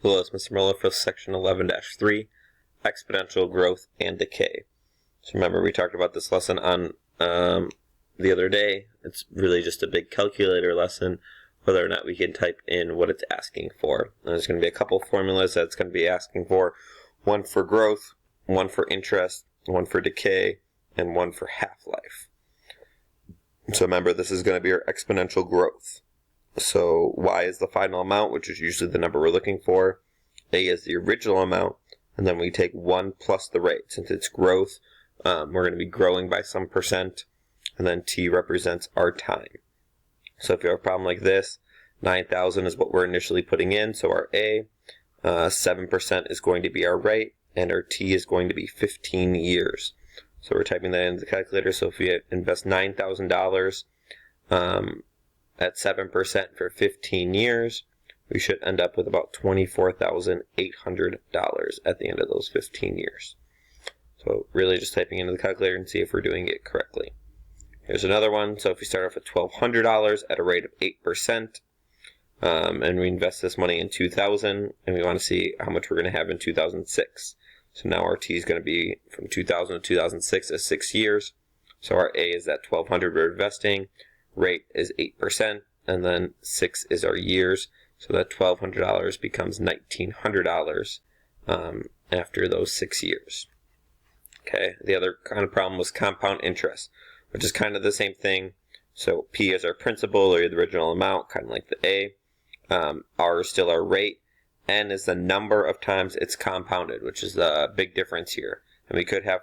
Hello, it's Mr. Muller for section 11-3, exponential growth and decay. So remember, we talked about this lesson on the other day. It's really just a big calculator lesson, whether or not we can type in what it's asking for. And there's going to be a couple formulas that it's going to be asking for. One for growth, one for interest, one for decay, and one for half-life. So remember, this is going to be our exponential growth. So y is the final amount, which is usually the number we're looking for. A is the original amount, and then we take 1 plus the rate. Since it's growth, we're going to be growing by some percent, and then t represents our time. So if you have a problem like this, 9,000 is what we're initially putting in, so our A, 7% is going to be our rate, and our t is going to be 15 years. So we're typing that into the calculator. So if we invest $9,000 at 7% for 15 years, we should end up with about $24,800 at the end of those 15 years. So really just typing into the calculator and see if we're doing it correctly. Here's another one. So if we start off with $1,200 at a rate of 8%, and we invest this money in 2000, and we want to see how much we're going to have in 2006. So now our t is going to be from 2000 to 2006 as 6 years. So our A is that $1,200 we're investing. Rate is 8%, and then 6 is our years. So that $1,200 becomes $1,900 after those 6 years. Okay, the other kind of problem was compound interest, which is kind of the same thing. So P is our principal, or the original amount, kind of like the A. R is still our rate. N is the number of times it's compounded, which is the big difference here. And we could have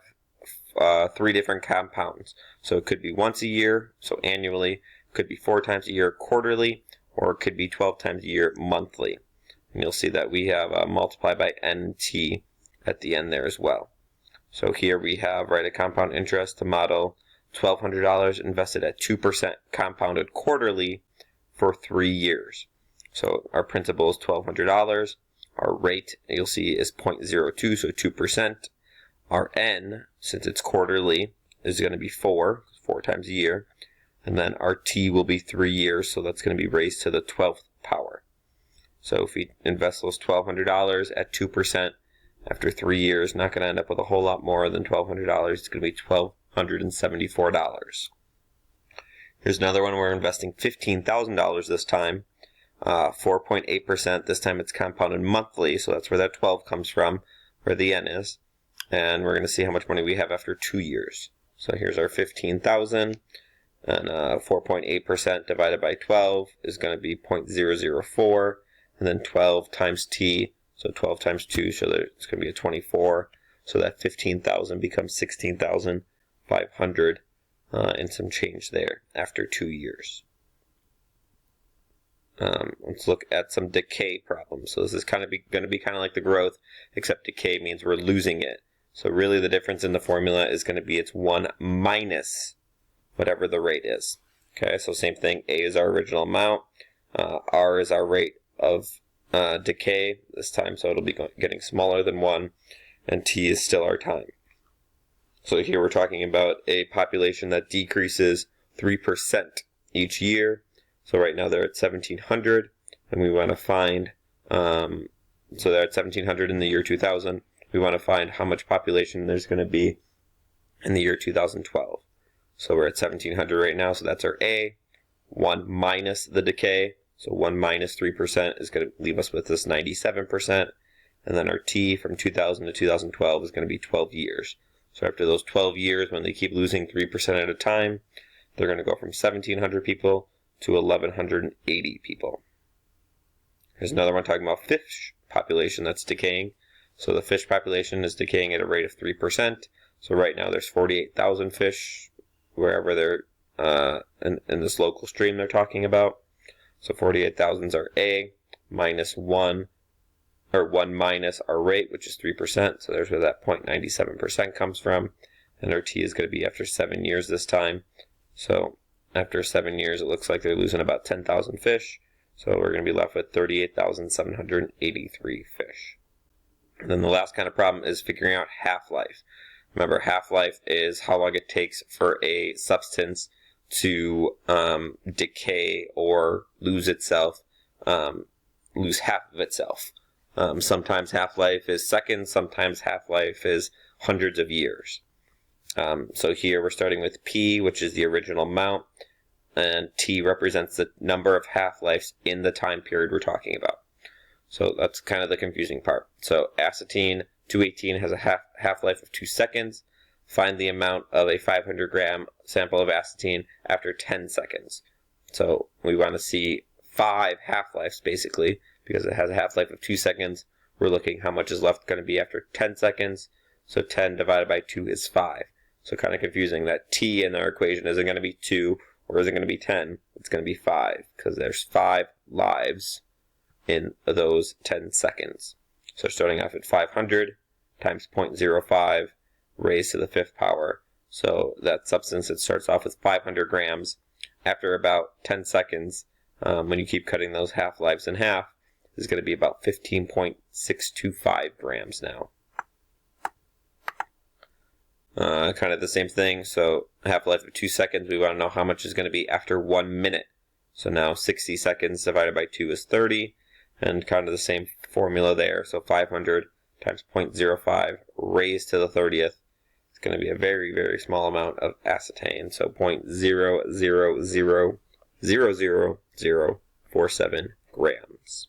3 different compounds. So it could be once a year, so annually, it could be 4 times a year, quarterly, or it could be 12 times a year, monthly. And you'll see that we have multiply by NT at the end there as well. So here we have, a compound interest to model $1,200 invested at 2% compounded quarterly for 3 years. So our principal is $1,200. Our rate, you'll see, is 0.02, so 2%. Our N, since it's quarterly, is going to be 4 times a year. And then our T will be 3 years, so that's going to be raised to the 12th power. So if we invest those $1,200 at 2% after 3 years, not going to end up with a whole lot more than $1,200. It's going to be $1,274. Here's another one. We're investing $15,000 this time. 4.8%. This time it's compounded monthly, so that's where that 12 comes from, where the N is. And we're going to see how much money we have after 2 years. So here's our 15,000, and 4.8% divided by 12 is going to be 0.004, and then 12 times t, so 12 times 2, so it's going to be a 24. So that 15,000 becomes 16,500 and some change there after 2 years. Let's look at some decay problems. So this is going to be kind of like the growth, except decay means we're losing it. So really the difference in the formula is going to be it's 1 minus whatever the rate is. Okay, so same thing. A is our original amount. R is our rate of decay this time, so it'll be getting smaller than 1. And T is still our time. So here we're talking about a population that decreases 3% each year. So right now they're at 1,700, and we want to find, so they're at 1,700 in the year 2000. We want to find how much population there's going to be in the year 2012. So we're at 1,700 right now, so that's our A. 1 minus the decay, so 1 minus 3% is going to leave us with this 97%. And then our T from 2000 to 2012 is going to be 12 years. So after those 12 years, when they keep losing 3% at a time, they're going to go from 1,700 people to 1,180 people. Here's another one talking about fish population that's decaying. So the fish population is decaying at a rate of 3%. So right now there's 48,000 fish wherever they're in this local stream they're talking about. So 48,000 are A minus 1, or 1 minus our rate, which is 3%. So there's where that 0.97% comes from. And our T is going to be after 7 years this time. So after 7 years, it looks like they're losing about 10,000 fish. So we're going to be left with 38,783 fish. And then the last kind of problem is figuring out half-life. Remember, half-life is how long it takes for a substance to decay or lose itself, lose half of itself. Sometimes half-life is seconds, sometimes half-life is hundreds of years. So here we're starting with P, which is the original amount, and T represents the number of half-lives in the time period we're talking about. So that's kind of the confusing part. So acetine 218 has a half-life of 2 seconds. Find the amount of a 500 gram sample of acetine after 10 seconds. So we want to see 5 half-lives basically, because it has a half-life of 2 seconds. We're looking how much is left going to be after 10 seconds. So 10 divided by 2 is 5. So kind of confusing that T in our equation isn't going to be 2 or is it going to be 10. It's going to be 5 because there's 5 lives in those 10 seconds. So starting off at 500 times 0.05 raised to the 5th power. So that substance that starts off with 500 grams after about 10 seconds, when you keep cutting those half-lives in half, is going to be about 15.625 grams now. Kind of the same thing. So half-life of 2 seconds, we want to know how much is going to be after 1 minute. So now 60 seconds divided by 2 is 30, and kind of the same formula there. So 500 times 0.05 raised to the 30th. It's going to be a very, very small amount of acetane. So 0.0000047 grams.